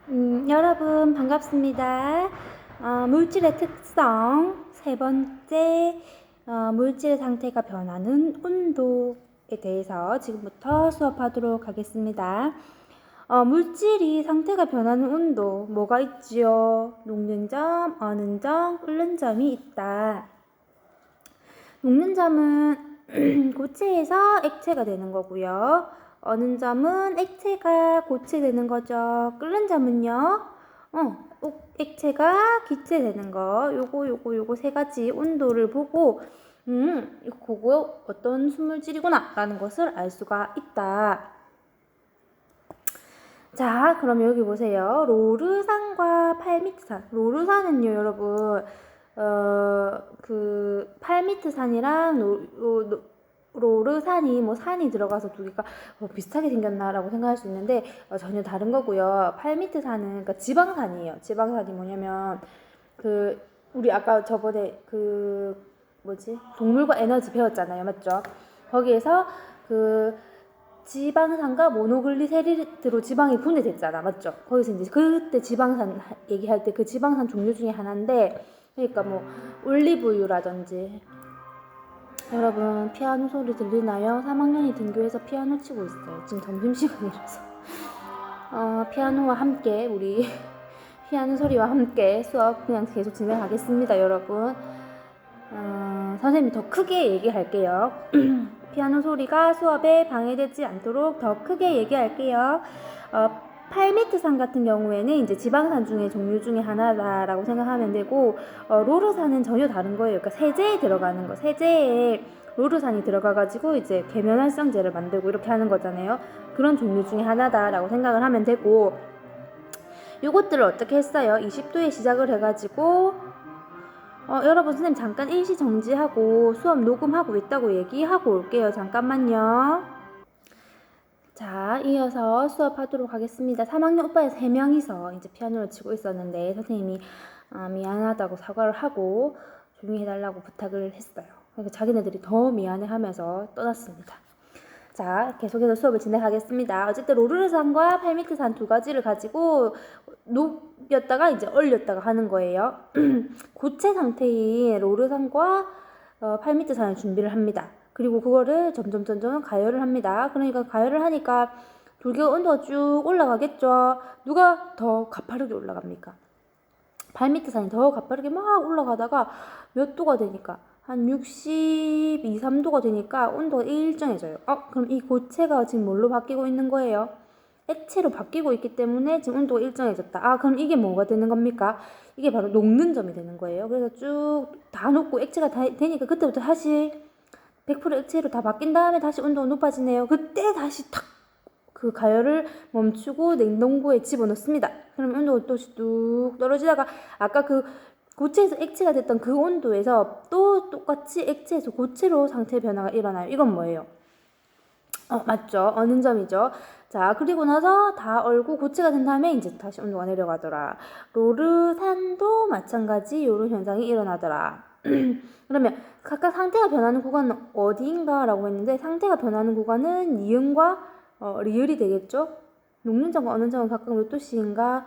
여러분 반갑습니다. 물질의 특성 세 번째, 물질의 상태가 변하는 온도에 대해서 지금부터 수업하도록 하겠습니다. 물질이 상태가 변하는 온도 뭐가 있지요? 녹는 점, 어는 점, 끓는 점이 있다. 녹는 점은 고체에서 액체가 되는 거고요. 어는 점은 액체가 고체되는 거죠. 끓는 점은요, 액체가 기체되는 거. 요거 세 가지 온도를 보고, 그거 어떤 순물질이구나 라는 것을 알 수가 있다. 자, 그럼 여기 보세요. 로르산과 팔미트산. 로르산은요, 여러분, 그 팔미트산이랑 로르산이 뭐 산이 들어가서 두 개가 비슷하게 생겼나라고 생각할 수 있는데 전혀 다른 거고요. 팔미트산은 그러니까 지방산이에요. 지방산이 뭐냐면 그 우리 아까 저번에 그 뭐지? 동물과 에너지 배웠잖아요. 맞죠? 거기에서 그 지방산과 모노글리세리드로 지방이 분해됐잖아. 맞죠? 거기서 이제 그때 지방산 얘기할 때 그 지방산 종류 중에 하나인데 그러니까 뭐 올리브유라든지 여러분 피아노 소리 들리나요? 3학년이 등교해서 피아노 치고 있어요. 지금 점심시간이라서 피아노와 함께 우리 피아노 소리와 함께 수업 그냥 계속 진행하겠습니다. 여러분 선생님이 더 크게 얘기할게요. 피아노 소리가 수업에 방해되지 않도록 더 크게 얘기할게요. 팔미트산 같은 경우에는 이제 지방산 중에 종류 중에 하나다라고 생각하면 되고 로르산은 전혀 다른 거예요. 그러니까 세제에 들어가는 거. 세제에 로르산이 들어가가지고 이제 계면활성제를 만들고 이렇게 하는 거잖아요. 그런 종류 중에 하나다라고 생각을 하면 되고 요것들을 어떻게 했어요? 20도에 시작을 해가지고 여러분 선생님 잠깐 일시 정지하고 수업 녹음하고 있다고 얘기하고 올게요. 잠깐만요. 자, 이어서 수업하도록 하겠습니다. 3학년 오빠에 3명이서 이제 피아노를 치고 있었는데 선생님이 미안하다고 사과를 하고 조용히 해달라고 부탁을 했어요. 그러니까 자기네들이 더 미안해하면서 떠났습니다. 자, 계속해서 수업을 진행하겠습니다. 어쨌든 로르르산과 팔미트산 두 가지를 가지고 녹였다가 이제 얼렸다가 하는 거예요. 고체 상태인 로르산과 팔미트산을 준비를 합니다. 그리고 그거를 점점 가열을 합니다. 그러니까 가열을 하니까 돌격 온도가 쭉 올라가겠죠. 누가 더 가파르게 올라갑니까? 팔미트산이 더 가파르게 막 올라가다가 몇 도가 되니까 한 62, 3도가 되니까 온도가 일정해져요. 그럼 이 고체가 지금 뭘로 바뀌고 있는 거예요? 액체로 바뀌고 있기 때문에 지금 온도가 일정해졌다. 그럼 이게 뭐가 되는 겁니까? 이게 바로 녹는 점이 되는 거예요. 그래서 쭉 다 녹고 액체가 다 되니까 그때부터 다시 100% 액체로 다 바뀐 다음에 다시 온도가 높아지네요. 그때 다시 탁 그 가열을 멈추고 냉동고에 집어넣습니다. 그럼 온도가 또 뚝 떨어지다가 아까 그 고체에서 액체가 됐던 그 온도에서 또 똑같이 액체에서 고체로 상태 변화가 일어나요. 이건 뭐예요? 맞죠. 어는 점이죠. 자, 그리고 나서 다 얼고 고체가 된 다음에 이제 다시 온도가 내려가더라. 로르산도 마찬가지 이런 현상이 일어나더라. 그러면 각각 상태가 변하는 구간은 어디인가라고 했는데 상태가 변하는 구간은 니은과 리을이 되겠죠? 녹는 점과 어는 점은 각각 몇 도씨인가?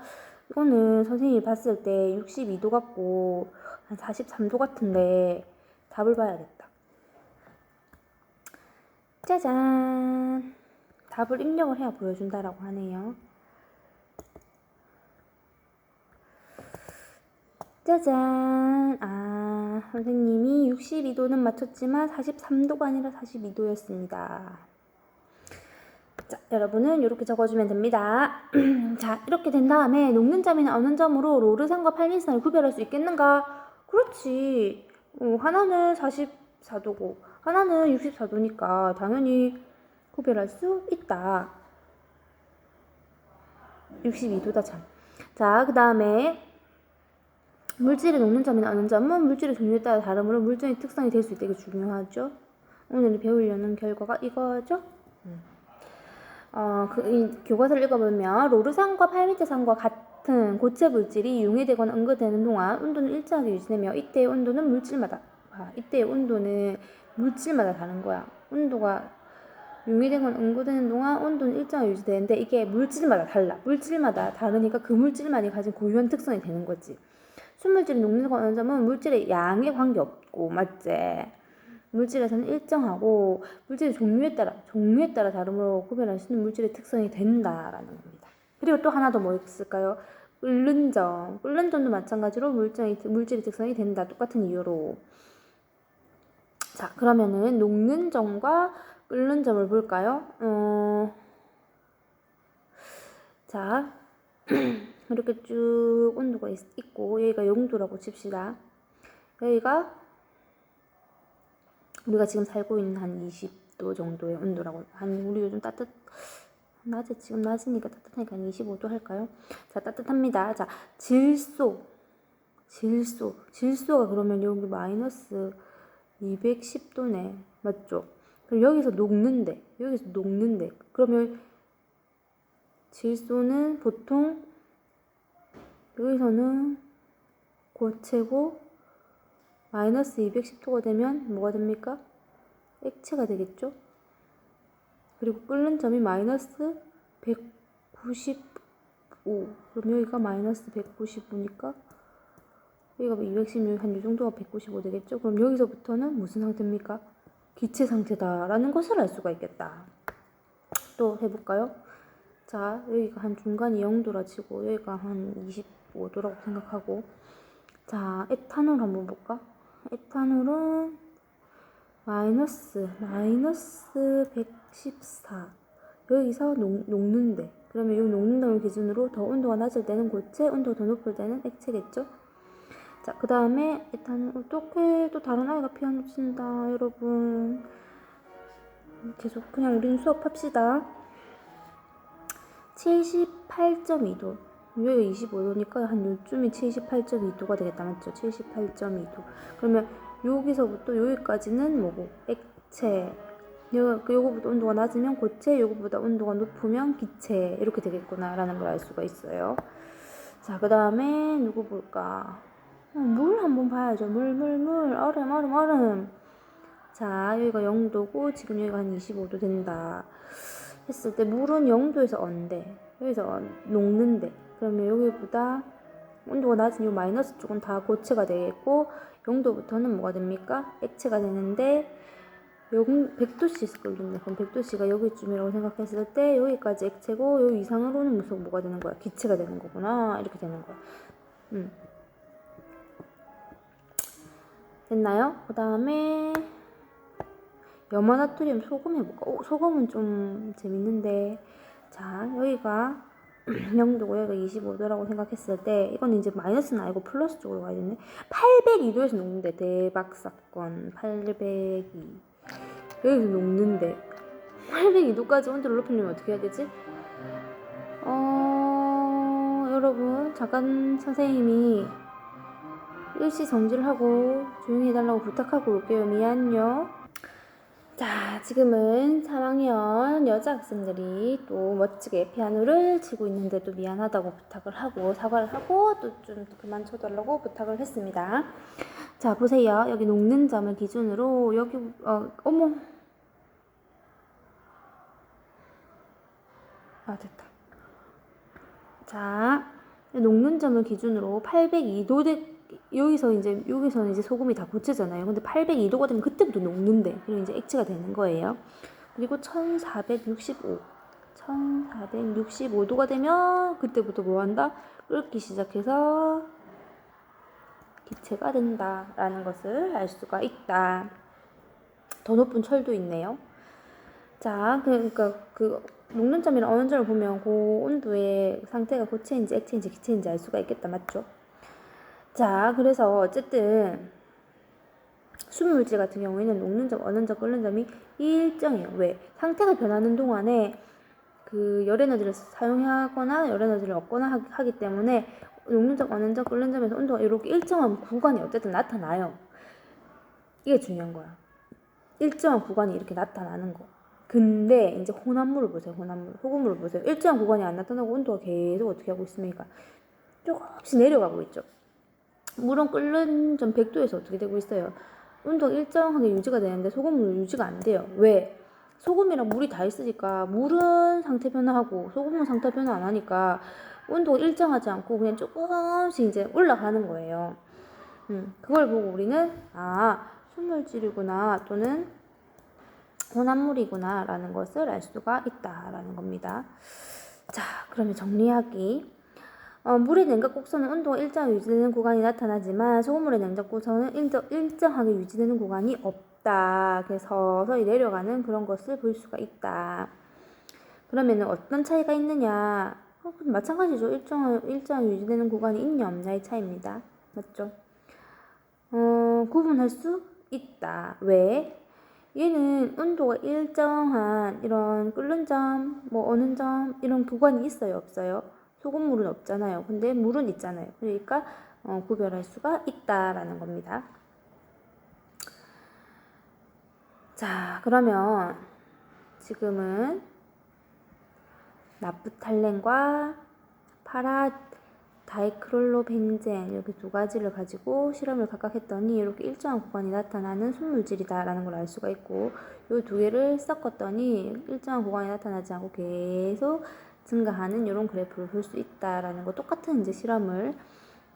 이거는 선생님이 봤을 때 62도 같고 한 43도 같은데 답을 봐야겠다. 짜잔! 답을 입력을 해야 보여준다라고 하네요. 짜잔! 선생님이 62도는 맞췄지만 43도가 아니라 42도였습니다. 자, 여러분은 이렇게 적어주면 됩니다. 자, 이렇게 된 다음에 녹는 점이나 어는 점으로 로르산과 팔미산을 구별할 수 있겠는가? 그렇지. 하나는 44도고 하나는 64도니까 당연히 구별할 수 있다. 62도다 참. 자, 그 다음에 물질의 녹는 점이나 어는 점은 물질의 종류에 따라 다르므로 물질의 특성이 될 수 있다. 이게 중요하죠. 오늘 배우려는 결과가 이거죠. 이 교과서를 읽어보면 로르산과 팔미트산과 같은 고체 물질이 융해되거나 응고되는 동안 온도는 일정하게 유지되며 이때의 온도는 물질마다 다른 거야. 온도가 용해된 건 응고되는 동안 온도는 일정하게 유지되는데 이게 물질마다 달라. 물질마다 다르니까 그 물질만이 가진 고유한 특성이 되는 거지. 순물질이 녹는 건 어느 점은 물질의 양에 관계없고 맞지? 물질에서는 일정하고 물질의 종류에 따라 다름으로 구별할 수 있는 물질의 특성이 된다라는 겁니다. 그리고 또 하나 더 뭐 있을까요? 끓는 점도 마찬가지로 물질의 특성이 된다. 똑같은 이유로. 자, 그러면은 녹는 점과 끓는 점을 볼까요? 자, 이렇게 쭉 온도가 있고 여기가 0도라고 칩시다. 여기가 우리가 지금 살고 있는 한 20도 정도의 온도라고 우리 요즘 지금 낮이니까 따뜻하니까 한 25도 할까요? 자, 따뜻합니다. 자, 질소가 그러면 여기 마이너스 210도네. 맞죠? 그럼 여기서 녹는데. 그러면 질소는 보통 여기서는 고체고 마이너스 210도가 되면 뭐가 됩니까? 액체가 되겠죠? 그리고 끓는 점이 마이너스 195. 그럼 여기가 마이너스 195니까 여기가 216, 한 이 정도가 195 되겠죠? 그럼 여기서부터는 무슨 상태입니까? 기체 상태다라는 것을 알 수가 있겠다. 또 해볼까요? 자, 여기가 한 중간이 0도라 치고 여기가 한 25도라고 생각하고 자, 에탄올 한번 볼까? 에탄올은 마이너스 114 여기서 녹는데 그러면 이 녹는다는 기준으로 더 온도가 낮을 때는 고체, 온도가 더 높을 때는 액체겠죠? 자, 그 다음에 에탄올 어떻게 또 다른 아이가 피아노 친다 여러분. 계속 그냥 우리는 수업합시다. 78.2도 여기 25도니까 한 요쯤이 78.2도가 되겠다. 맞죠? 78.2도 그러면 여기서부터 여기까지는 뭐고? 액체. 요거보다 온도가 낮으면 고체, 요거보다 온도가 높으면 기체 이렇게 되겠구나 라는 걸 알 수가 있어요. 자, 그 다음에 누구 볼까? 물 한번 봐야죠. 물 얼음. 자, 여기가 0도고 지금 여기가 한 25도 된다 했을 때 물은 0도에서 언데 여기서 녹는데 그러면 여기보다 온도가 낮은 이 마이너스 쪽은 다 고체가 되겠고 0도부터는 뭐가 됩니까? 액체가 되는데 100도씨 끓는데 그럼 100도씨가 여기쯤이라고 생각했을 때 여기까지 액체고 여기 이상으로는 무슨 뭐가 되는 거야? 기체가 되는 거구나. 이렇게 되는 거야. 됐나요? 그 다음에 염화나트륨 소금 해볼까? 소금은 좀 재밌는데 자, 여기가 0도고 여기가 25도라고 생각했을 때 이건 이제 마이너스는 아니고 플러스 쪽으로 가야 되네. 802도에서 녹는데 대박 사건. 802 여기서 녹는데 802도까지 온도를 높이려면 어떻게 해야 되지? 여러분 잠깐 선생님이 일시 정지를 하고 조용히 해달라고 부탁하고 올게요. 미안요. 자, 지금은 3학년 여자 학생들이 또 멋지게 피아노를 치고 있는데도 미안하다고 부탁을 하고 사과를 하고 또 좀 그만 쳐달라고 부탁을 했습니다. 자, 보세요. 여기 녹는 점을 기준으로 여기 어머 됐다. 자, 녹는 점을 기준으로 802도 여기서는 이제 소금이 다 고체잖아요. 근데 802도가 되면 그때부터 녹는데 그리고 이제 액체가 되는 거예요. 그리고 1465도가 되면 그때부터 뭐 한다? 끓기 시작해서 기체가 된다라는 것을 알 수가 있다. 더 높은 철도 있네요. 자, 그러니까 녹는 점이랑 어느 점을 보면 그 온도의 상태가 고체인지 액체인지 기체인지 알 수가 있겠다. 맞죠? 자, 그래서 어쨌든 순물질 같은 경우에는 녹는 점, 어는 점, 끓는 점이 일정해요. 왜? 상태가 변하는 동안에 그 열에너지를 사용하거나 열에너지를 얻거나 하기 때문에 녹는 점, 어는 점, 끓는 점에서 온도가 이렇게 일정한 구간이 어쨌든 나타나요. 이게 중요한 거야. 일정한 구간이 이렇게 나타나는 거. 근데 이제 혼합물을 보세요. 소금물을 보세요. 일정한 구간이 안 나타나고 온도가 계속 어떻게 하고 있습니까? 조금씩 내려가고 있죠. 물은 끓는 점 100도에서 어떻게 되고 있어요? 온도가 일정하게 유지가 되는데 소금물은 유지가 안 돼요. 왜? 소금이랑 물이 다 있으니까 물은 상태 변화하고 소금은 상태 변화 안 하니까 온도가 일정하지 않고 그냥 조금씩 이제 올라가는 거예요. 그걸 보고 우리는 순물질이구나 또는 혼합물이구나 라는 것을 알 수가 있다라는 겁니다. 자, 그러면 정리하기. 물의 냉각 곡선은 온도가 일정하게 유지되는 구간이 나타나지만 소금물의 냉각 곡선은 일정하게 유지되는 구간이 없다. 그래서 서서히 내려가는 그런 것을 볼 수가 있다. 그러면 어떤 차이가 있느냐? 마찬가지죠. 일정하게 유지되는 구간이 있냐 없냐의 차이입니다. 맞죠? 구분할 수 있다. 왜? 얘는 온도가 일정한 이런 끓는 점, 뭐 어는 점 이런 구간이 있어요, 없어요? 소금물은 없잖아요. 근데 물은 있잖아요. 그러니까 구별할 수가 있다라는 겁니다. 자, 그러면 지금은 나프탈렌과 다이크롤로벤젠 이렇게 두 가지를 가지고 실험을 각각 했더니 이렇게 일정한 구간이 나타나는 순물질이다라는 걸 알 수가 있고 이 두 개를 섞었더니 일정한 구간이 나타나지 않고 계속 증가하는 이런 그래프를 볼 수 있다라는 거 똑같은 이제 실험을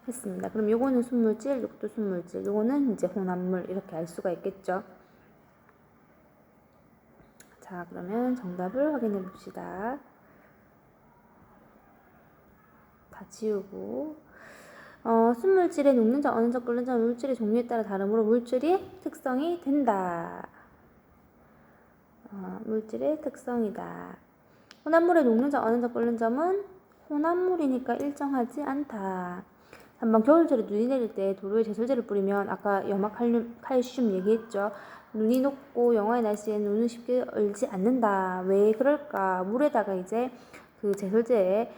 했습니다. 그럼 요거는 순물질, 요것도 순물질, 요거는 이제 혼합물 이렇게 알 수가 있겠죠. 자, 그러면 정답을 확인해 봅시다. 다 지우고 순물질의 녹는 점, 어는 점, 끓는 점 물질의 종류에 따라 다르므로 물질의 특성이 된다. 물질의 특성이다. 혼합물의 녹는 점, 어는 점, 끓는 점은 혼합물이니까 일정하지 않다. 한번 겨울철에 눈이 내릴 때 도로에 제설제를 뿌리면 아까 염화칼슘 얘기했죠. 눈이 녹고 영하의 날씨에 눈은 쉽게 얼지 않는다. 왜 그럴까? 물에다가 이제 그 제설제를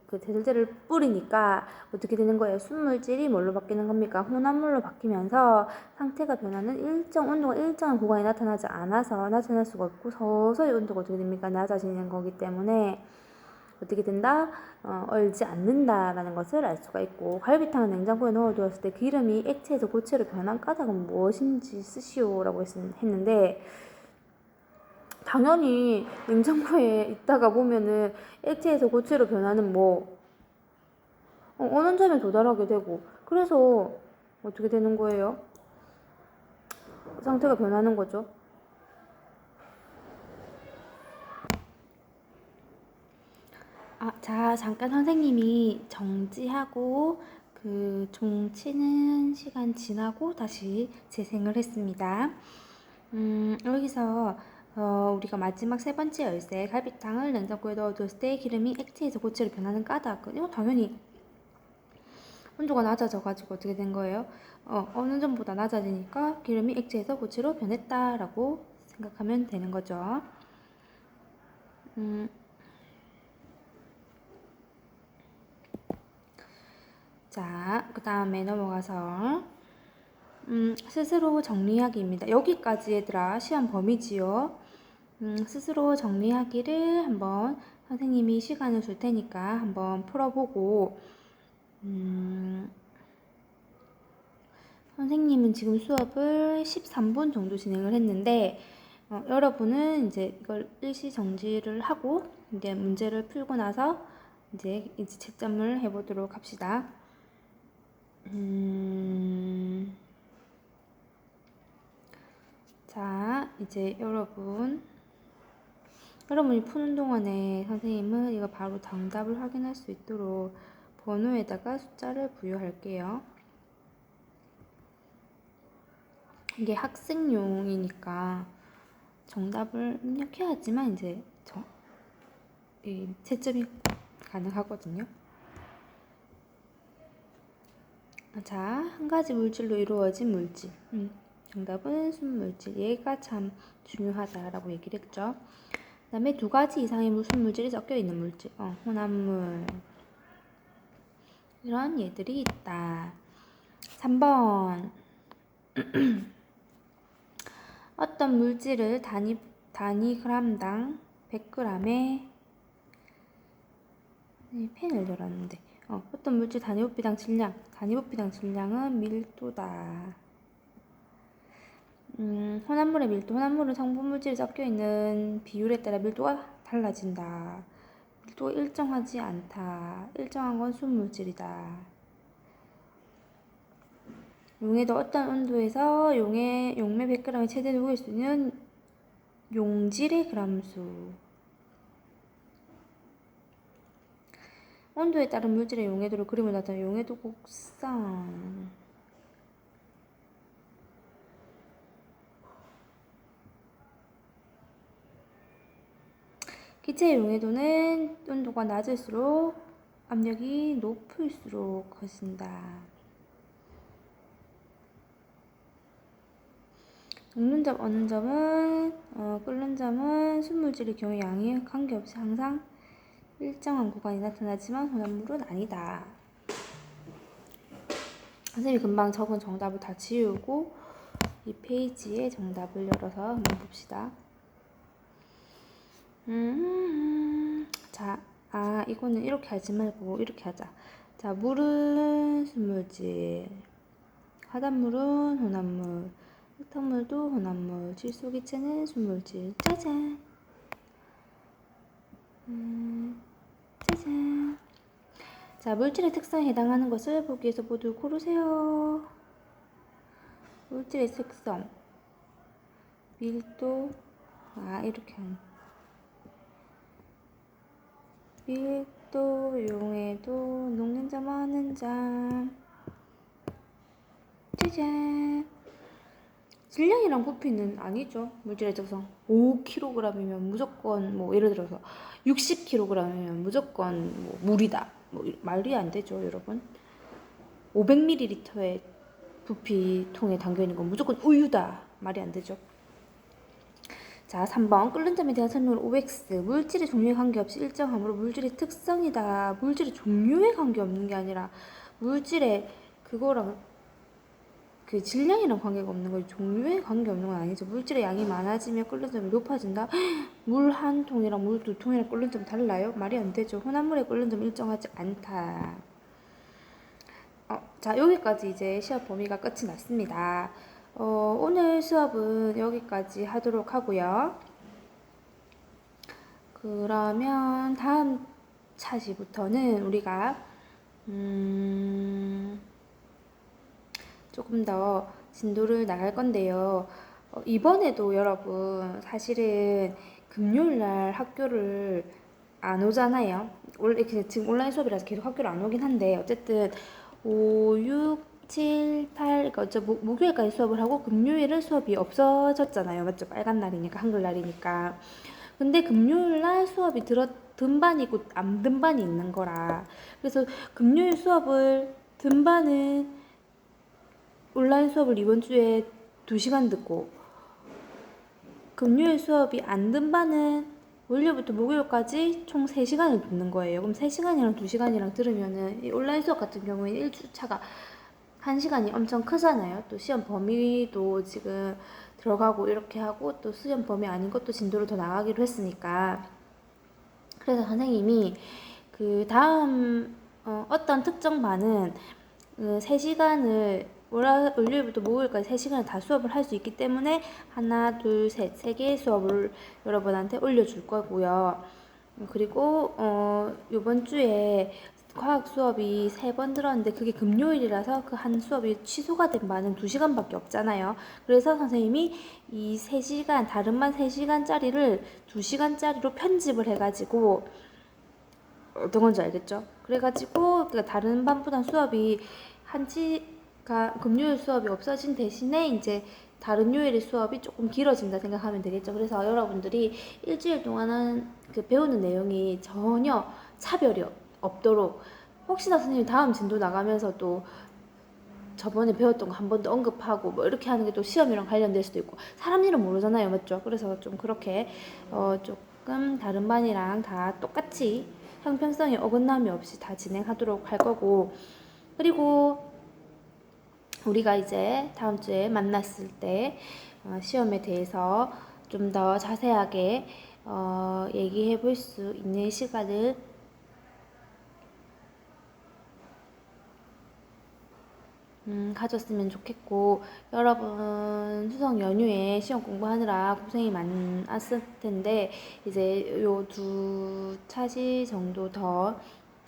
그 제설제를 뿌리니까 어떻게 되는 거예요? 순물질이 뭘로 바뀌는 겁니까? 혼합물로 바뀌면서 상태가 변하는 온도가 일정한 구간이 나타나지 않아서 나타날 수가 없고 서서히 온도가 어떻게 됩니까? 낮아지는 거기 때문에 어떻게 된다? 얼지 않는다라는 것을 알 수가 있고 갈비탕을 냉장고에 넣어두었을 때 기름이 액체에서 고체로 변한 까닭은 무엇인지 쓰시오라고 했는데 당연히 냉장고에 있다가 보면은 액체에서 고체로 변하는 어느 점에 도달하게 되고 그래서 어떻게 되는 거예요? 상태가 변하는 거죠. 자, 잠깐 선생님이 정지하고 그 종 치는 시간 지나고 다시 재생을 했습니다. 여기서 우리가 마지막 세 번째 열쇠 갈비탕을 냉장고에 넣어뒀을 때 기름이 액체에서 고체로 변하는 까닭. 이거 당연히 온도가 낮아져가지고 어떻게 된 거예요? 어느 점보다 낮아지니까 기름이 액체에서 고체로 변했다라고 생각하면 되는 거죠. 자, 그 다음에 넘어가서 스스로 정리하기입니다. 여기까지 얘들아 시험 범위지요. 스스로 정리하기를 한번 선생님이 시간을 줄 테니까 한번 풀어보고 선생님은 지금 수업을 13분 정도 진행을 했는데 여러분은 이제 이걸 일시 정지를 하고 이제 문제를 풀고 나서 이제 채점을 해보도록 합시다. 자, 이제 여러분이 푸는 동안에 선생님은 이거 바로 정답을 확인할 수 있도록 번호에다가 숫자를 부여할게요. 이게 학생용이니까 정답을 입력해야지만 이제 채점이 가능하거든요. 자, 한 가지 물질로 이루어진 물질. 정답은 순물질. 얘가 참 중요하다라고 얘기를 했죠. 그 다음에 두 가지 이상의 순물질이 섞여 있는 물질. 혼합물. 이런 얘들이 있다. 3번. 어떤 물질을 단위그램당 100g에 펜을 열었는데 어떤 물질 단위부피당 질량은 밀도다. 혼합물의 밀도, 혼합물은 성분 물질이 섞여 있는 비율에 따라 밀도가 달라진다. 밀도가 일정하지 않다. 일정한 건 순물질이다. 용해도 어떤 온도에서 용매 100g에 최대 녹일 수 있는 용질의 그람수. 온도에 따른 물질의 용해도를 그림으로 나타내 용해도 곡선. 기체의 용해도는 온도가 낮을수록 압력이 높을수록 커진다. 녹는 점, 어는 점은, 끓는 점은 순물질의 경우 양에 관계없이 항상 일정한 구간이 나타나지만 혼합물은 아니다. 선생님이 금방 적은 정답을 다 지우고 이 페이지에 정답을 열어서 한번 봅시다. 자, 이거는 이렇게 하지 말고 이렇게 하자. 자, 물은 순물질, 화단물은 혼합물, 흙탕물도 혼합물, 질소기체는 순물질. 짜잔! 짜잔! 자, 물질의 특성에 해당하는 것을 보기에서 모두 고르세요. 물질의 특성, 밀도, 이렇게 하는. 밀도, 용해도, 녹는 점, 어는 점. 짜잔! 질량이랑 부피는 아니죠. 물질의 특성. 5kg이면 무조건 뭐 예를 들어서 60kg이면 무조건 뭐 물이다. 뭐 말이 안 되죠, 여러분. 500ml의 부피통에 담겨 있는 건 무조건 우유다. 말이 안 되죠. 자, 3번 끓는 점에 대한 설명을 OX. 물질의 종류에 관계없이 일정함으로 물질의 특성이다. 물질의 종류에 관계없는 게 아니라 물질의 그거랑 그 질량이랑 관계가 없는 거지 종류에 관계없는 건 아니죠. 물질의 양이 많아지면 끓는 점이 높아진다. 물 한 통이랑 물 두 통이랑 끓는 점 달라요? 말이 안 되죠. 혼합물의 끓는 점 일정하지 않다. 자, 여기까지 이제 시합 범위가 끝이 났습니다. 오늘 수업은 여기까지 하도록 하고요. 그러면 다음 차시부터는 우리가 조금 더 진도를 나갈 건데요. 이번에도 여러분 사실은 금요일날 학교를 안 오잖아요. 원래 지금 온라인 수업이라서 계속 학교를 안 오긴 한데 어쨌든 5, 6, 7, 8 그러니까 목요일까지 수업을 하고 금요일은 수업이 없어졌잖아요. 맞죠? 빨간 날이니까 한글날이니까. 근데 금요일날 수업이 든 반이 있고 안 든 반이 있는 거라. 그래서 금요일 수업을 든 반은 온라인 수업을 이번 주에 2시간 듣고 금요일 수업이 안 든 반은 월요일부터 목요일까지 총 3시간을 듣는 거예요. 그럼 3시간이랑 2시간이랑 들으면은 이 온라인 수업 같은 경우에는 1주차가 1시간이 엄청 크잖아요. 또 시험 범위도 지금 들어가고 이렇게 하고 또 시험 범위 아닌 것도 진도를 더 나가기로 했으니까 그래서 선생님이 그 다음 어떤 특정 반은 3시간을 월요일부터 목요일까지 3시간을 다 수업을 할 수 있기 때문에 하나, 둘, 셋, 3개의 수업을 여러분한테 올려줄 거고요. 그리고 이번 주에 과학 수업이 3번 들었는데 그게 금요일이라서 그 한 수업이 취소가 된 반은 2시간밖에 없잖아요. 그래서 선생님이 이 3시간, 다른 반 3시간짜리를 2시간짜리로 편집을 해가지고 어떤 건지 알겠죠? 그래가지고 다른 반보다 수업이 금요일 수업이 없어진 대신에 이제 다른 요일의 수업이 조금 길어진다 생각하면 되겠죠. 그래서 여러분들이 일주일 동안은 그 배우는 내용이 전혀 차별이 없도록 혹시나 선생님 다음 진도 나가면서도 저번에 배웠던 거 한 번 더 언급하고 뭐 이렇게 하는 게 또 시험이랑 관련될 수도 있고 사람 일은 모르잖아요. 맞죠? 그래서 좀 그렇게 조금 다른 반이랑 다 똑같이 형평성에 어긋남이 없이 다 진행하도록 할 거고 그리고 우리가 이제 다음 주에 만났을 때 시험에 대해서 좀 더 자세하게 얘기해 볼 수 있는 시간을 가졌으면 좋겠고, 여러분 수석 연휴에 시험 공부하느라 고생이 많았을 텐데 이제 요 두 차시 정도 더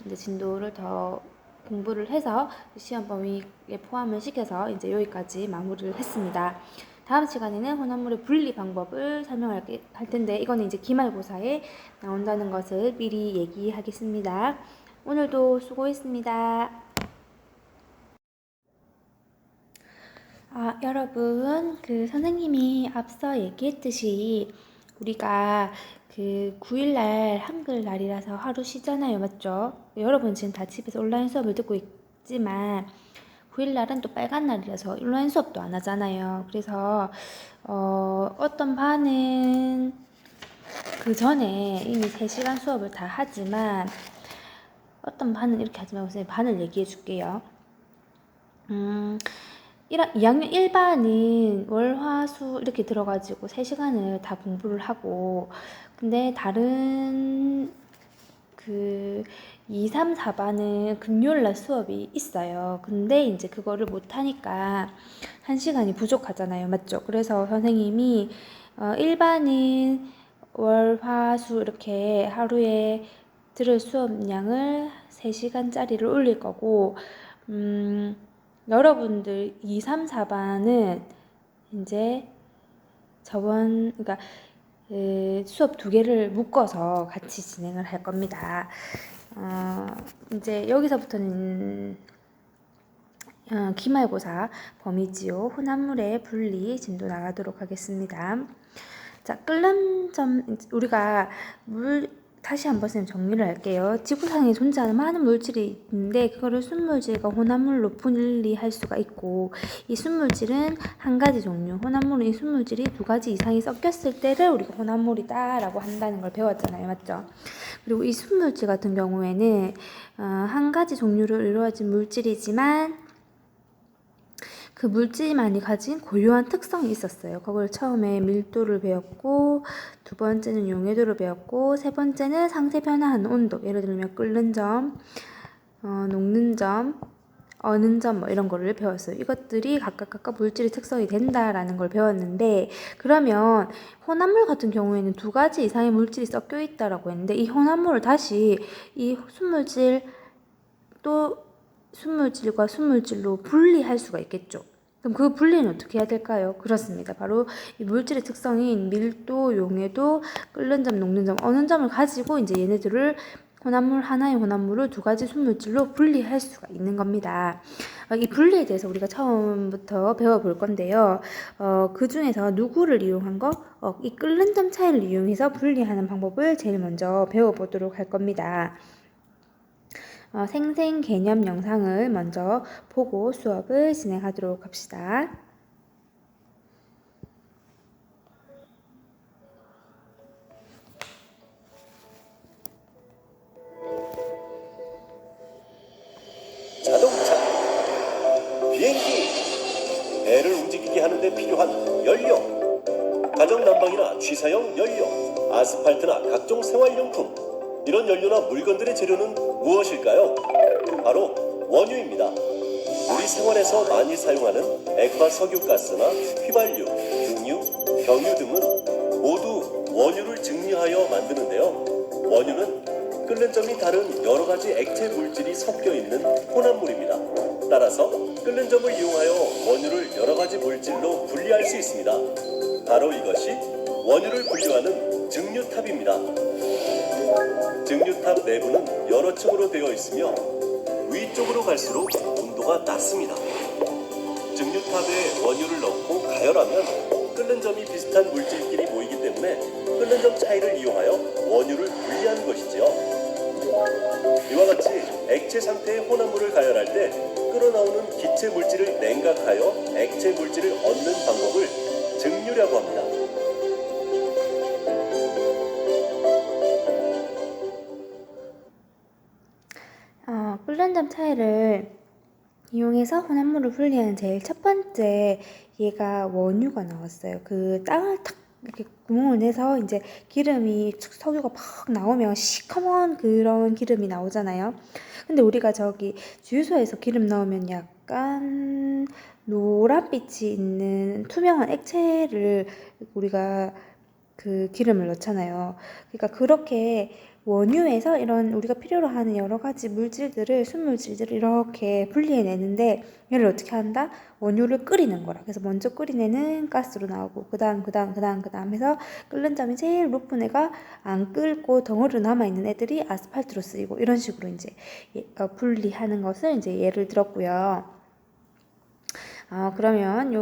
이제 진도를 더 공부를 해서 시험 범위에 포함을 시켜서 이제 여기까지 마무리를 했습니다. 다음 시간에는 혼합물의 분리 방법을 설명할 텐데 이거는 이제 기말고사에 나온다는 것을 미리 얘기하겠습니다. 오늘도 수고했습니다. 여러분, 선생님이 앞서 얘기했듯이 우리가 9일날 한글날이라서 하루 쉬잖아요. 맞죠? 여러분 지금 다 집에서 온라인 수업을 듣고 있지만 9일날은 또 빨간 날이라서 온라인 수업도 안 하잖아요. 그래서 어떤 반은 그 전에 이미 3시간 수업을 다 하지만 어떤 반은 이렇게 하지 말고 선생님 반을 얘기해 줄게요. 2학년 1반은 월, 화, 수 이렇게 들어가지고 3시간을 다 공부를 하고, 근데 다른 2, 3, 4반은 금요일날 수업이 있어요. 근데 이제 그거를 못하니까 1시간이 부족하잖아요. 맞죠? 그래서 선생님이 1반은 월, 화, 수 이렇게 하루에 들을 수업량을 3시간짜리를 올릴 거고, 여러분들 2, 3, 4반은 이제 그러니까 수업 2개를 묶어서 같이 진행을 할 겁니다. 이제 여기서부터는 기말고사 범위지요. 혼합물의 분리 진도 나가도록 하겠습니다. 자, 끓는 점 우리가 다시 한번 정리를 할게요. 지구상에 존재하는 많은 물질이 있는데 그거를 순물질과 혼합물로 분리할 수가 있고, 이 순물질은 한 가지 종류, 혼합물은 이 순물질이 2가지 이상이 섞였을 때를 우리가 혼합물이다 라고 한다는 걸 배웠잖아요. 맞죠? 그리고 이 순물질 같은 경우에는 한 가지 종류로 이루어진 물질이지만 그 물질만이 가진 고유한 특성이 있었어요. 그걸 처음에 밀도를 배웠고, 2번째는 용해도를 배웠고, 3번째는 상태 변화하는 온도, 예를 들면 끓는 점, 녹는 점, 어는 점 이런 거를 배웠어요. 이것들이 각각 물질의 특성이 된다라는 걸 배웠는데, 그러면 혼합물 같은 경우에는 2가지 이상의 물질이 섞여 있다라고 했는데, 이 혼합물을 다시 이 순물질과 순물질로 분리할 수가 있겠죠. 그럼 그 분리는 어떻게 해야 될까요? 그렇습니다. 바로 이 물질의 특성인 밀도, 용해도, 끓는 점, 녹는 점, 어는 점을 가지고 이제 얘네들을 하나의 혼합물을 2가지 순물질로 분리할 수가 있는 겁니다. 이 분리에 대해서 우리가 처음부터 배워볼 건데요. 그 중에서 누구를 이용한 거? 이 끓는 점 차이를 이용해서 분리하는 방법을 제일 먼저 배워보도록 할 겁니다. 생생 개념 영상을 먼저 보고 수업을 진행하도록 합시다. 자동차, 비행기, 배를 움직이게 하는데 필요한 연료, 가정 난방이나 취사용 연료, 아스팔트나 각종 생활용품, 이런 연료나 물건들의 재료는 무엇일까요? 바로 원유입니다. 우리 생활에서 많이 사용하는 액화 석유가스나 휘발유, 등유, 경유 등은 모두 원유를 증류하여 만드는데요. 원유는 끓는 점이 다른 여러 가지 액체 물질이 섞여 있는 혼합물입니다. 따라서 끓는 점을 이용하여 원유를 여러 가지 물질로 분리할 수 있습니다. 바로 이것이 원유를 분류하는 증류탑입니다. 증류탑 내부는 여러 층으로 되어 있으며 위쪽으로 갈수록 온도가 낮습니다. 증류탑에 원유를 넣고 가열하면 끓는 점이 비슷한 물질끼리 모이기 때문에 끓는 점 차이를 이용하여 원유를 분리하는 것이지요. 이와 같이 액체 상태의 혼합물을 가열할 때 끓어나오는 기체 물질을 냉각하여 액체 물질을 얻는 방법을 증류라고 합니다. 끓는 점 차이를 이용해서 혼합물을 분리하는 제일 첫 번째 얘가 원유가 나왔어요. 그 땅을 탁 이렇게 구멍을 내서 이제 기름이 석유가 팍 나오면 시커먼 그런 기름이 나오잖아요. 근데 우리가 저기 주유소에서 기름 넣으면 약 약간 노란빛이 있는 투명한 액체를 우리가 그 기름을 넣잖아요. 그러니까 그렇게 원유에서 이런 우리가 필요로 하는 여러 가지 물질들을, 순물질들을 이렇게 분리해내는데, 얘를 어떻게 한다? 원유를 끓이는 거라. 그래서 먼저 끓이내는 가스로 나오고, 그 다음 해서 끓는 점이 제일 높은 애가 안 끓고 덩어리로 남아있는 애들이 아스팔트로 쓰이고, 이런 식으로 이제 분리하는 것을 이제 예를 들었고요. 그러면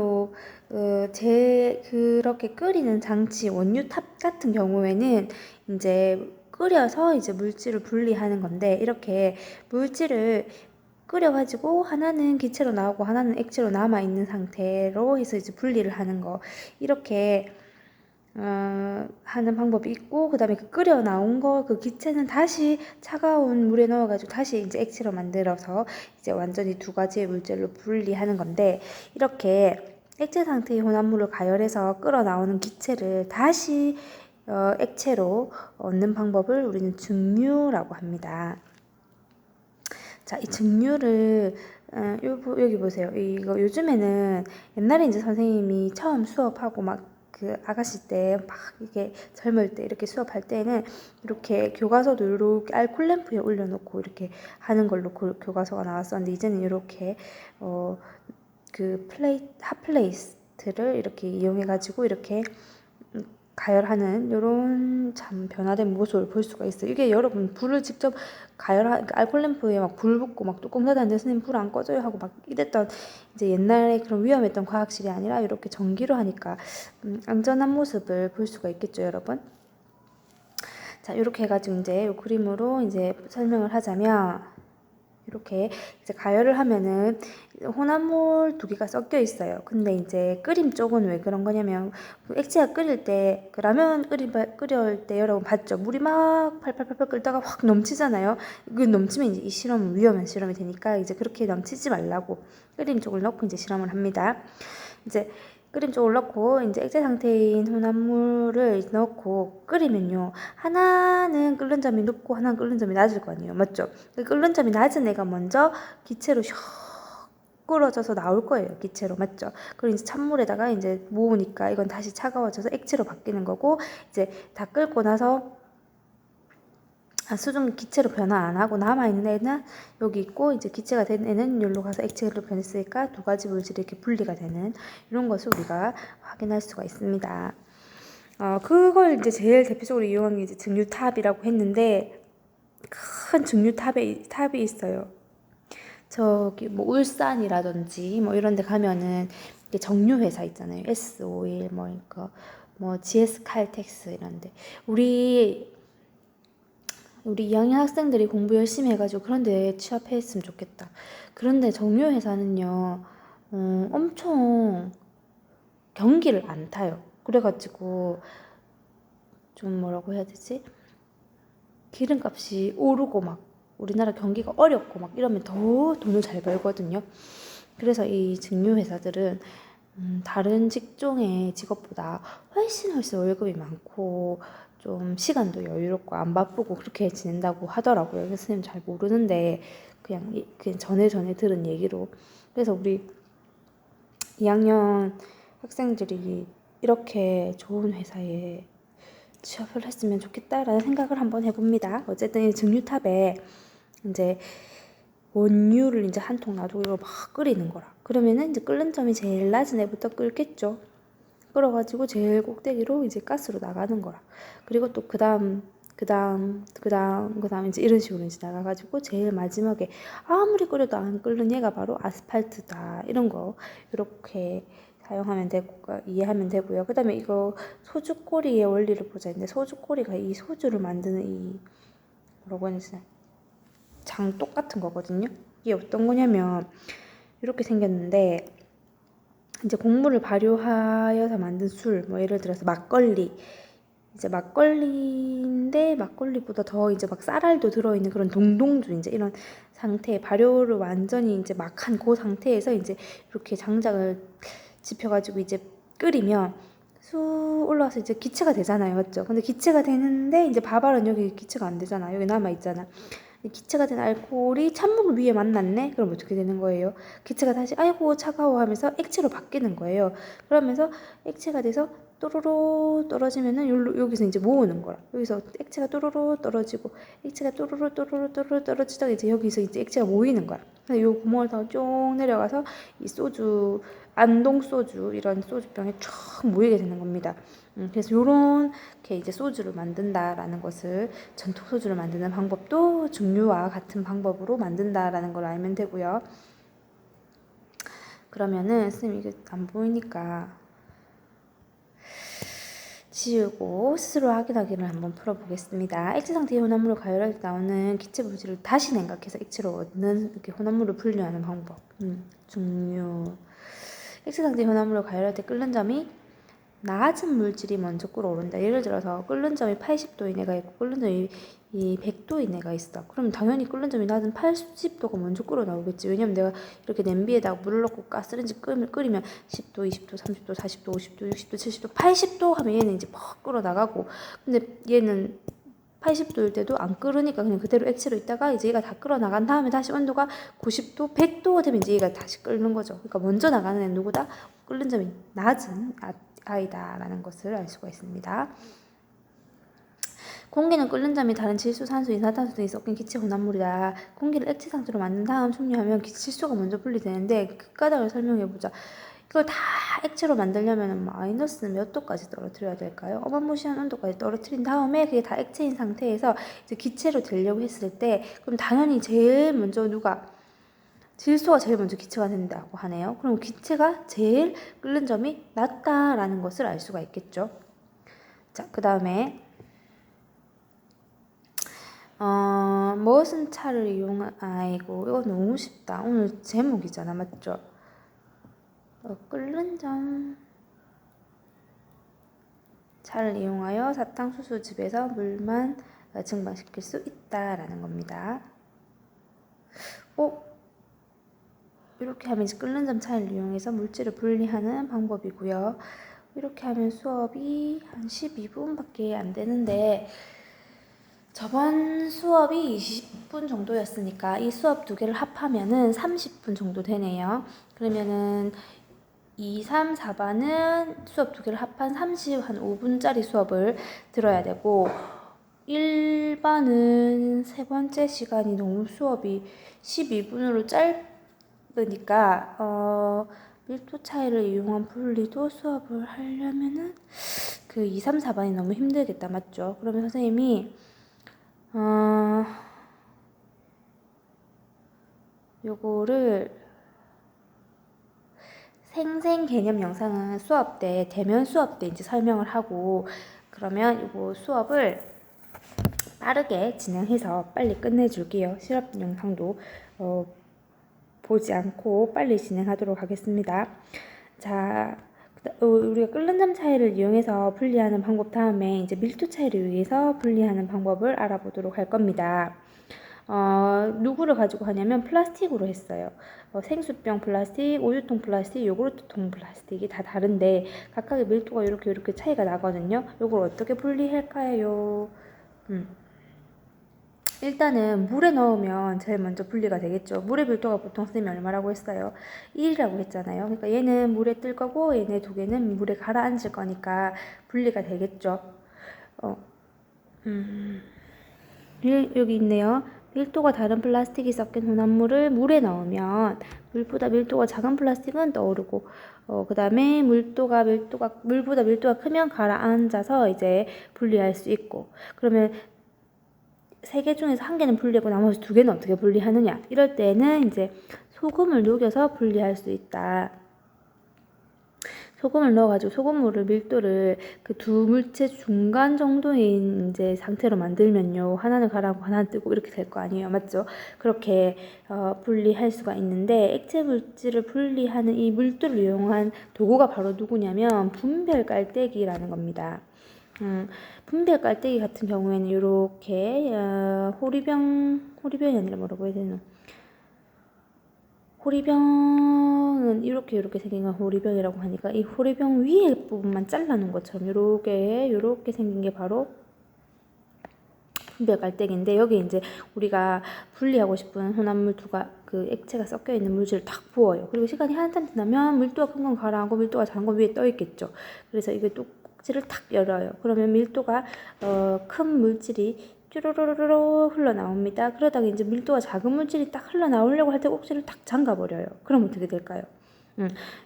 그렇게 끓이는 장치, 원유탑 같은 경우에는 이제 끓여서 이제 물질을 분리하는 건데, 이렇게 물질을 끓여가지고 하나는 기체로 나오고 하나는 액체로 남아있는 상태로 해서 이제 분리를 하는 거. 이렇게 하는 방법이 있고, 그 다음에 그 끓여 나온 거, 그 기체는 다시 차가운 물에 넣어가지고 다시 이제 액체로 만들어서 이제 완전히 두 가지의 물질로 분리하는 건데, 이렇게 액체 상태의 혼합물을 가열해서 끓어 나오는 기체를 다시 액체로 얻는 방법을 우리는 증류라고 합니다. 자, 이 증류를 여기 보세요. 이거 요즘에는, 옛날에 이제 선생님이 처음 수업하고 막 그 아가씨 때 막 이게 젊을 때 이렇게 수업할 때는 이렇게 교과서도 이렇게 알콜 램프에 올려놓고 이렇게 하는 걸로 교과서가 나왔었는데, 이제는 이렇게 그 핫플레이스를 이렇게 이용해가지고 이렇게 가열하는 이런 참 변화된 모습을 볼 수가 있어요. 이게 여러분 불을 직접 알콜 램프에 막 불 붙고 막 뚜껑 닫았는데 선생님 불 안 꺼져요 하고 막 이랬던 이제 옛날에 그런 위험했던 과학실이 아니라 이렇게 전기로 하니까 안전한 모습을 볼 수가 있겠죠, 여러분. 자, 이렇게 해가지고 이제 이 그림으로 이제 설명을 하자면, 이렇게 이제 가열을 하면은 혼합물 두 개가 섞여 있어요. 근데 이제 끓임 쪽은 왜 그런 거냐면, 그 액체가 끓일 때, 그 라면 끓일 때 여러분 봤죠? 물이 막 팔팔팔팔 끓다가 확 넘치잖아요. 그 넘치면 이제 이 실험은 위험한 실험이 되니까 이제 그렇게 넘치지 말라고 끓임 쪽을 넣고 이제 실험을 합니다. 이제 끓임 쪽을 넣고 이제 액체 상태인 혼합물을 넣고 끓이면요, 하나는 끓는 점이 높고 하나는 끓는 점이 낮을 거 아니에요, 맞죠? 끓는 점이 낮은 애가 먼저 기체로 슉 끓어져서 나올 거예요, 기체로, 맞죠? 그리고 이제 찬물에다가 이제 모으니까 이건 다시 차가워져서 액체로 바뀌는 거고, 이제 다 끓고 나서 수중 기체로 변화 안 하고 남아있는 애는 여기 있고, 이제 기체가 된 애는 여기로 가서 액체로 변했으니까 두 가지 물질이 이렇게 분리가 되는 이런 것을 우리가 확인할 수가 있습니다. 그걸 이제 제일 대표적으로 이용한 게 이제 증류탑이라고 했는데, 큰 증류탑이 있어요. 저기 뭐 울산이라든지 뭐 이런 데 가면은 이게 정유 회사 있잖아요. S-오일 뭐 이거 뭐 GS 칼텍스 이런 데. 우리 2학년 학생들이 공부 열심히 해가지고 그런 데 취업했으면 좋겠다. 그런데 정유 회사는요, 엄청 경기를 안 타요. 그래가지고 좀 뭐라고 해야 되지? 기름값이 오르고 막 우리나라 경기가 어렵고 막 이러면 더 돈을 잘 벌거든요. 그래서 이 증류 회사들은 다른 직종의 직업보다 훨씬 월급이 많고 좀 시간도 여유롭고 안 바쁘고 그렇게 지낸다고 하더라고요. 그래서 선생님 잘 모르는데 그냥 전에 들은 얘기로. 그래서 우리 2학년 학생들이 이렇게 좋은 회사에 취업을 했으면 좋겠다라는 생각을 한번 해봅니다. 어쨌든 이 증류탑에 이제 원유를 이제 한 통 놔두고 이걸 막 끓이는 거라. 그러면은 이제 끓는 점이 제일 낮은 애부터 끓겠죠. 끓어가지고 제일 꼭대기로 이제 가스로 나가는 거라. 그리고 또 그 다음 이제 이런 식으로 이제 나가가지고 제일 마지막에 아무리 끓여도 안 끓는 얘가 바로 아스팔트다. 이런 거 이렇게 사용하면 되고 이해하면 되고요. 그다음에 이거 소주꼬리의 원리를 보자 했는데, 소주꼬리가 이 소주를 만드는 이 뭐라고 해야 되나, 장독 같은 거거든요. 이게 어떤 거냐면 이렇게 생겼는데, 이제 곡물을 발효하여서 만든 술, 뭐 예를 들어서 막걸리, 이제 막걸리인데 막걸리보다 더 이제 막 쌀알도 들어있는 그런 동동주, 이제 이런 상태, 발효를 완전히 이제 막 한 그 상태에서 이제 이렇게 장작을 집혀가지고 이제 끓이면 쑥 올라와서 이제 기체가 되잖아요, 맞죠? 근데 기체가 되는데 이제 밥알은 여기 기체가 안 되잖아. 여기 남아 있잖아. 기체가 된 알코올이 찬물 위에 만났네? 그럼 어떻게 되는 거예요? 기체가 다시 아이고 차가워 하면서 액체로 바뀌는 거예요. 그러면서 액체가 돼서 또로로 떨어지면은 여기서 이제 모으는 거야. 여기서 액체가 또로로 떨어지고 액체가 또로로 떨어지다가 이제 여기서 이제 액체가 모이는 거야. 그래서 요 구멍을 더 쭉 내려가서 이 소주, 안동 소주 이런 소주병에 쫙 모이게 되는 겁니다. 그래서 요렇게 이제 소주를 만든다라는 것을, 전통 소주를 만드는 방법도 증류와 같은 방법으로 만든다라는 걸 알면 되고요. 그러면은 선생님 이게 안 보이니까 지우고 스스로 확인하기를 한번 풀어보겠습니다. 액체 상태의 혼합물을 가열할 때 나오는 기체 물질을 다시 냉각해서 액체로 얻는 이렇게 혼합물을 분류하는 방법. 증류. 액체 상태의 혼합물을 가열할 때 끓는 점이 낮은 물질이 먼저 끓어오른다. 예를 들어서 끓는 점이 80도 이내가 있고 끓는 점이 100도 이내가 있어. 그럼 당연히 끓는 점이 낮은 80도가 먼저 끓어 나오겠지. 왜냐면 내가 이렇게 냄비에다가 물을 넣고 가스레인지 끓이면 10도, 20도, 30도, 40도, 50도, 60도, 70도, 80도 하면 얘는 이제 퍽 끓어 나가고, 근데 얘는 80도일 때도 안 끓으니까 그냥 그대로 액체로 있다가 이제 얘가 다 끓어 나간 다음에 다시 온도가 90도, 100도가 되면 이제 얘가 다시 끓는 거죠. 그러니까 먼저 나가는 애는 누구다? 끓는 점이 낮은 아이다라는 것을 알 수가 있습니다. 공기는 끓는 점이 다른 질소, 산소, 이산화탄소 등이 섞인 기체 혼합물이다. 공기를 액체 상태로 만든 다음 충류하면 질소가 먼저 분리되는데 그 까닭을 설명해보자. 이걸 다 액체로 만들려면 마이너스 몇 도까지 떨어뜨려야 될까요? 어마무시한 온도까지 떨어뜨린 다음에 그게 다 액체인 상태에서 이제 기체로 되려고 했을 때, 그럼 당연히 제일 먼저 누가? 질소가 제일 먼저 기체가 된다고 하네요. 그럼 기체가 제일 끓는 점이 낮다라는 것을 알 수가 있겠죠. 자, 그 다음에 무엇은 차를 아이고 이거 너무 쉽다. 오늘 제목이잖아, 맞죠? 끓는 점. 차를 이용하여 사탕수수즙에서 물만 증발시킬 수 있다라는 겁니다. 이렇게 하면 이제 끓는 점 차이를 이용해서 물질을 분리하는 방법이고요. 이렇게 하면 수업이 한 12분밖에 안 되는데 저번 수업이 20분 정도였으니까 이 수업 두 개를 합하면은 30분 정도 되네요. 그러면은 2, 3, 4반은 수업 두 개를 합한 35분짜리 수업을 들어야 되고 1반은 세 번째 시간이 너무 수업이 12분으로 짧으니까 밀도 차이를 이용한 분리도 수업을 하려면은 그 2, 3, 4반이 너무 힘들겠다, 맞죠? 그러면 선생님이 요거를 생생 개념 영상은 수업 때, 대면 수업 때 이제 설명을 하고, 그러면 요거 수업을 빠르게 진행해서 빨리 끝내줄게요. 실업 영상도 보지 않고 빨리 진행하도록 하겠습니다. 자, 우리가 끓는 점 차이를 이용해서 분리하는 방법 다음에 이제 밀도 차이를 위해서 분리하는 방법을 알아보도록 할 겁니다. 누구를 가지고 하냐면 플라스틱으로 했어요. 생수병 플라스틱, 우유통 플라스틱, 요구르트통 플라스틱이 다 다른데 각각의 밀도가 이렇게 차이가 나거든요. 요걸 어떻게 분리할까요? 일단은 물에 넣으면 제일 먼저 분리가 되겠죠. 물의 밀도가 보통 선생님이 얼마라고 했어요? 1이라고 했잖아요. 그러니까 얘는 물에 뜰 거고 얘네 두 개는 물에 가라앉을 거니까 분리가 되겠죠. 여기 있네요. 밀도가 다른 플라스틱이 섞인 혼합물을 물에 넣으면 물보다 밀도가 작은 플라스틱은 떠오르고 그 다음에 물보다 밀도가 크면 가라앉아서 이제 분리할 수 있고, 그러면 세 개 중에서 한 개는 분리하고 나머지 두 개는 어떻게 분리하느냐, 이럴 때는 이제 소금을 녹여서 분리할 수 있다. 소금을 넣어가지고 소금물을 밀도를 그 두 물체 중간 정도인 이제 상태로 만들면요, 하나는 가라앉고 하나는 뜨고 이렇게 될 거 아니에요, 맞죠? 그렇게 분리할 수가 있는데 액체 물질을 분리하는 이 물도를 이용한 도구가 바로 누구냐면 분별 깔때기라는 겁니다. 분별 깔때기 같은 경우에는 이렇게 호리병이 아니라 뭐라고 해야 되나? 호리병은 이렇게 생긴 건 호리병이라고 하니까 이 호리병 위에 부분만 잘라놓은 것처럼 요렇게 생긴 게 바로 분별 깔때기인데 여기 이제 우리가 분리하고 싶은 혼합물 그 액체가 섞여 있는 물질을 탁 부어요. 그리고 시간이 한참 지나면 밀도가 큰 건 가라앉고 밀도가 작은 건 위에 떠 있겠죠. 그래서 이게 꼭지를 탁 열어요. 그러면 밀도가 큰 물질이 쭈루루루루 흘러나옵니다. 그러다가 이제 밀도가 작은 물질이 딱 흘러나오려고 할 때 꼭지를 탁 잠가버려요. 그럼 어떻게 될까요?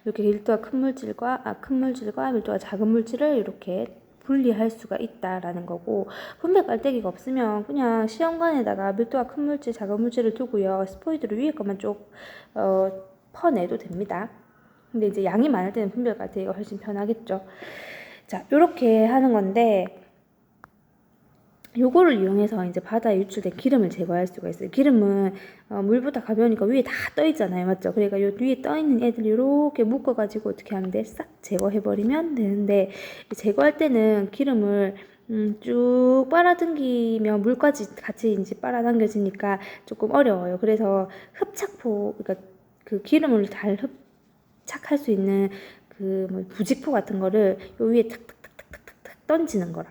이렇게 밀도가 큰 물질과 밀도가 작은 물질을 이렇게 분리할 수가 있다라는 거고, 분별 깔때기가 없으면 그냥 시험관에다가 밀도가 큰 물질, 작은 물질을 두고요. 스포이드를 위에 것만 쭉 퍼내도 됩니다. 근데 이제 양이 많을 때는 분별 깔때기가 훨씬 편하겠죠. 자, 이렇게 하는 건데, 요거를 이용해서 이제 바다에 유출된 기름을 제거할 수가 있어요. 기름은 물보다 가벼우니까 위에 다 떠 있잖아요, 맞죠? 그러니까 요 위에 떠 있는 애들 이렇게 묶어가지고 어떻게 하면 돼? 싹 제거해버리면 되는데, 제거할 때는 기름을 쭉 빨아당기면 물까지 같이 이제 빨아당겨지니까 조금 어려워요. 그래서 그러니까 그 기름을 잘 흡착할 수 있는 그 부직포 같은 거를 요 위에 탁탁탁탁탁탁 던지는 거라.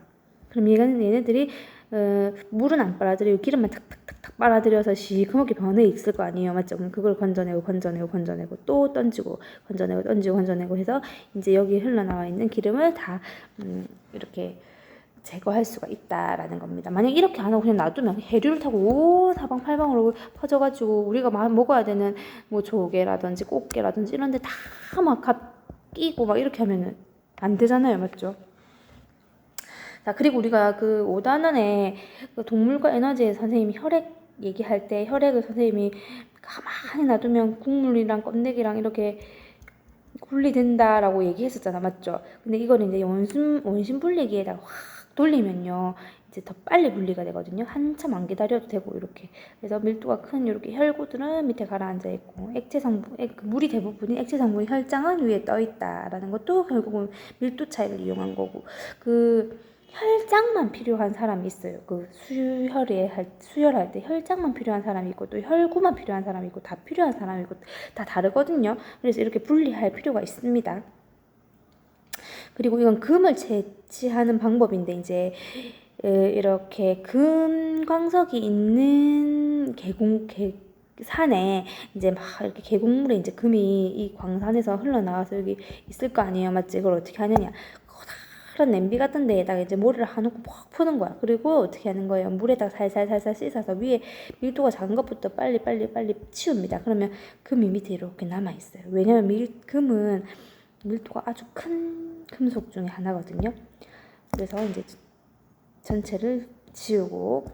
그럼 얘네들이 물은 안 빨아들이고 기름만 탁탁탁탁 빨아들여서 시커멓게 변해 있을 거 아니에요, 맞죠? 그럼 그걸 건져내고 또 던지고 건져내고 해서 이제 여기 흘러나와 있는 기름을 다 이렇게 제거할 수가 있다라는 겁니다. 만약 이렇게 안 하고 그냥 놔두면 해류를 타고 사방팔방으로 퍼져가지고 우리가 먹어야 되는 뭐 조개라든지 꽃게라든지 이런데 다 막 끼고 막 이렇게 하면은 안 되잖아요, 맞죠? 자, 그리고 우리가 그 5단원에 그 동물과 에너지의 선생님이 혈액 얘기할 때 혈액을 선생님이 가만히 놔두면 국물이랑 껍데기랑 이렇게 분리된다라고 얘기했었잖아, 맞죠? 근데 이거는 이제 원심 분리기에다가 확 돌리면요, 이제 더 빨리 분리가 되거든요. 한참 안 기다려도 되고 이렇게. 그래서 밀도가 큰 이렇게 혈구들은 밑에 가라앉아 있고 물이 대부분인 액체 성분 혈장은 위에 떠 있다라는 것도 결국은 밀도 차이를 이용한 거고, 그 혈장만 필요한 사람이 있어요. 그 수혈할 때 혈장만 필요한 사람이 있고 또 혈구만 필요한 사람이 있고 다 필요한 사람이 있고 다 다르거든요. 그래서 이렇게 분리할 필요가 있습니다. 그리고 이건 금을 채취하는 방법인데 이제 이렇게 금광석이 있는 산에 이제 막 이렇게 계곡물에 이제 금이 이 광산에서 흘러나와서 여기 있을 거 아니에요, 맞지? 이걸 어떻게 하느냐? 커다란 냄비 같은 데에다가 이제 모래를 한놓고 퍽 푸는 거야. 그리고 어떻게 하는 거예요? 물에다가 살살살살 씻어서 위에 밀도가 작은 것부터 빨리 치웁니다. 그러면 금이 밑에 이렇게 남아 있어요. 왜냐면 금은 밀도가 아주 큰 금속 중에 하나거든요. 그래서 이제 전체를 지우고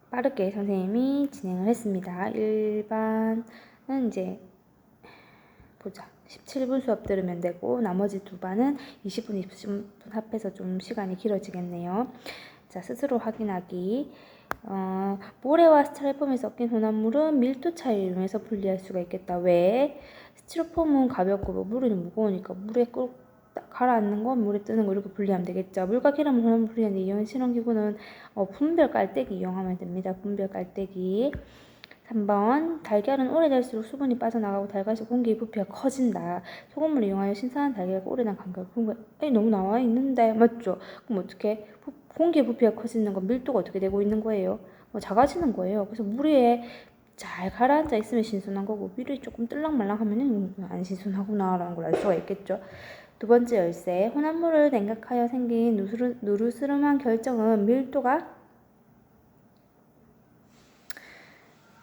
빠르게 선생님이 진행을 했습니다. 일반은 이제 보자. 17분 수업 들으면 되고 나머지 두 반은 20분, 20분 합해서 좀 시간이 길어지겠네요. 자, 스스로 확인하기. 모래와 스티로폼이 섞인 혼합물은 밀도 차이를 이용해서 분리할 수가 있겠다. 왜? 스티로폼은 가볍고 물은 무거우니까 물에 꼭 가라앉는 건 물에 뜨는 거 이렇게 분리하면 되겠죠. 물과 기름을 혼합물 분리하는데 이용 실험기구는 분별 깔때기 이용하면 됩니다. 분별 깔때기. 3번, 달걀은 오래될수록 수분이 빠져나가고 달걀에서 공기 부피가 커진다. 소금물을 이용하여 신선한 달걀과 오래된 간격을 너무 나와 있는데, 맞죠? 그럼 어떻게? 공기 부피가 커지는 건 밀도가 어떻게 되고 있는 거예요? 작아지는 거예요. 그래서 물 위에 잘 가라앉아 있으면 신선한 거고, 물이 조금 뜰랑말랑하면 안 신선하구나라는 걸 알 수가 있겠죠. 두 번째 열쇠, 혼합물을 냉각하여 생긴 누르스름한 결정은 밀도가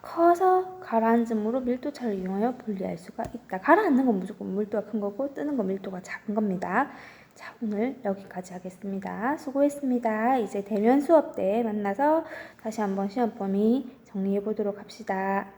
커서 가라앉음으로 밀도 차를 이용하여 분리할 수가 있다. 가라앉는 건 무조건 밀도가 큰 거고 뜨는 건 밀도가 작은 겁니다. 자, 오늘 여기까지 하겠습니다. 수고했습니다. 이제 대면 수업 때 만나서 다시 한번 시험 범위 정리해 보도록 합시다.